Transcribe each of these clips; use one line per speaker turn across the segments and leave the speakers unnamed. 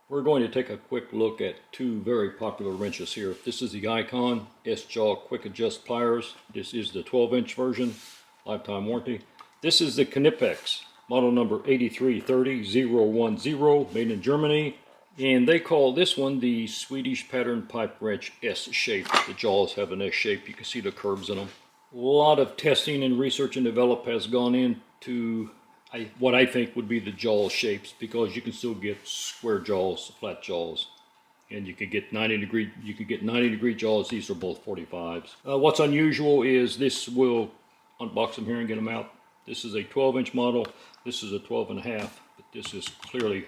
We're going to take a quick look at two very popular wrenches here. This is the Icon S-Jaw Quick Adjust Pliers. This is the 12-inch version, lifetime warranty. This is the Knipex, model number 8330010, made in Germany. And they call this one the Swedish pattern pipe wrench S-shape. The jaws have an S-shape. You can see the curves in them. A lot of testing and research and development has gone into what I think would be the jaw shapes, because you can still get square jaws, flat jaws, and you could get 90 degree jaws. These are both 45s. What's unusual is this. Will unbox them here and get them out. This is a 12-inch model. This is a 12.5, but this is clearly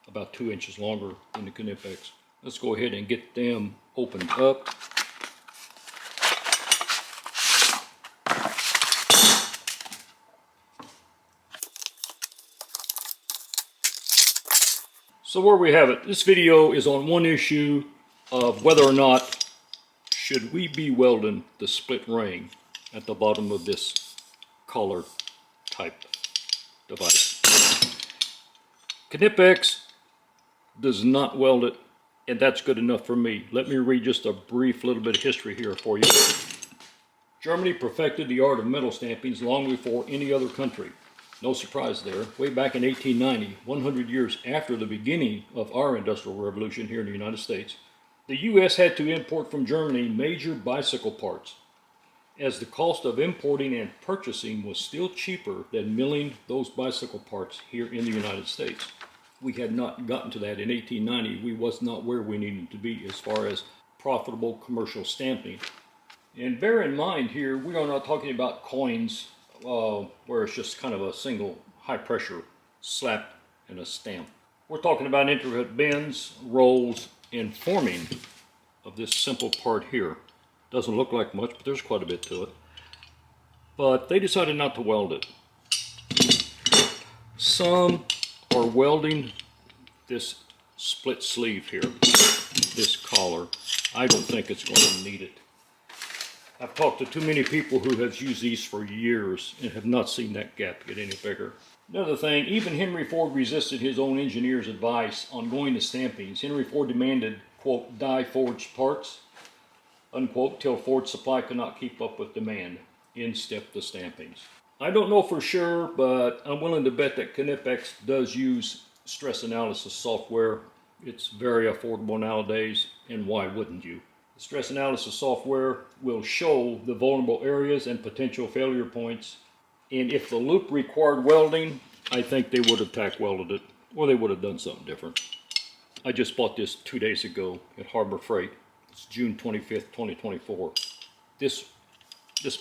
about 2 inches longer than the Knipex. Let's go ahead and get them opened up. So where we have it, this video is on one issue of whether or not should we be welding the split ring at the bottom of this collar type device. Knipex does not weld it, and that's good enough for me. Let me read just a brief little bit of history here for you. Germany perfected the art of metal stampings long before any other country. No surprise there. Way back in 1890, 100 years after the beginning of our Industrial Revolution here in the United States, the U.S. had to import from Germany major bicycle parts, as the cost of importing and purchasing was still cheaper than milling those bicycle parts here in the United States. We had not gotten to that in 1890. We was not where we needed to be as far as profitable commercial stamping. And bear in mind here, we are not talking about coins where it's just kind of a single high pressure slap and a stamp. We're talking about intricate bends, rolls, and forming of this simple part here. Doesn't look like much, but there's quite a bit to it. But they decided not to weld it. Some are welding this split sleeve here, this collar. I don't think it's going to need it. I've talked to too many people who have used these for years and have not seen that gap get any bigger. Another thing, even Henry Ford resisted his own engineer's advice on going to stampings. Henry Ford demanded, quote, die forged parts, unquote, till Ford's supply could not keep up with demand. In stepped the stampings. I don't know for sure, but I'm willing to bet that Knipex does use stress analysis software. It's very affordable nowadays, and why wouldn't you? The stress analysis software will show the vulnerable areas and potential failure points. And if the loop required welding, I think they would have tack welded it, or they would have done something different. I just bought this 2 days ago at Harbor Freight. It's June 25th, 2024. This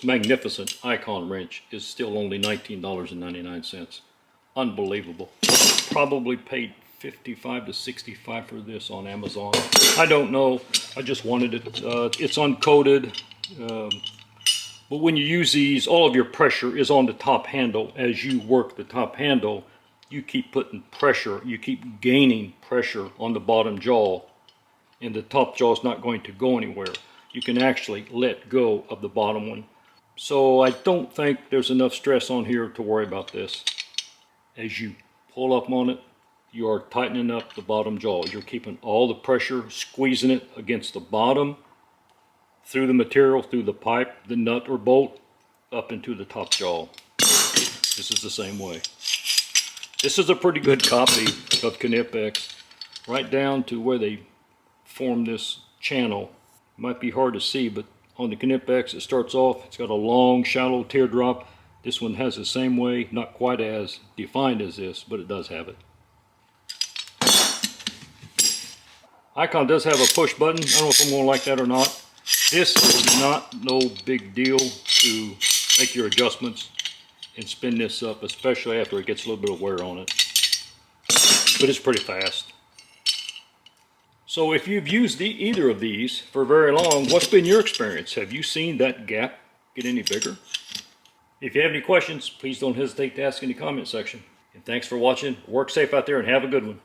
magnificent Icon wrench is still only $19.99. Unbelievable. Probably paid $55 to $65 for this on Amazon. I don't know. I just wanted it. It's uncoated. But when you use these, all of your pressure is on the top handle. As you work the top handle, you keep putting pressure. You keep gaining pressure on the bottom jaw. And the top jaw is not going to go anywhere. You can actually let go of the bottom one. So I don't think there's enough stress on here to worry about this. As you pull up on it, you are tightening up the bottom jaw. You're keeping all the pressure, squeezing it against the bottom, through the material, through the pipe, the nut or bolt, up into the top jaw. This is the same way. This is a pretty good copy of Knipex, right down to where they form this channel. Might be hard to see, but on the Knipex it starts off, it's got a long shallow teardrop. This one has the same way, not quite as defined as this, but it does have it. Icon does have a push button. I don't know if I'm going to like that or not. This is not no big deal to make your adjustments and spin this up, especially after it gets a little bit of wear on it. But it's pretty fast. So if you've used either of these for very long, what's been your experience? Have you seen that gap get any bigger? If you have any questions, please don't hesitate to ask in the comment section. And thanks for watching. Work safe out there and have a good one.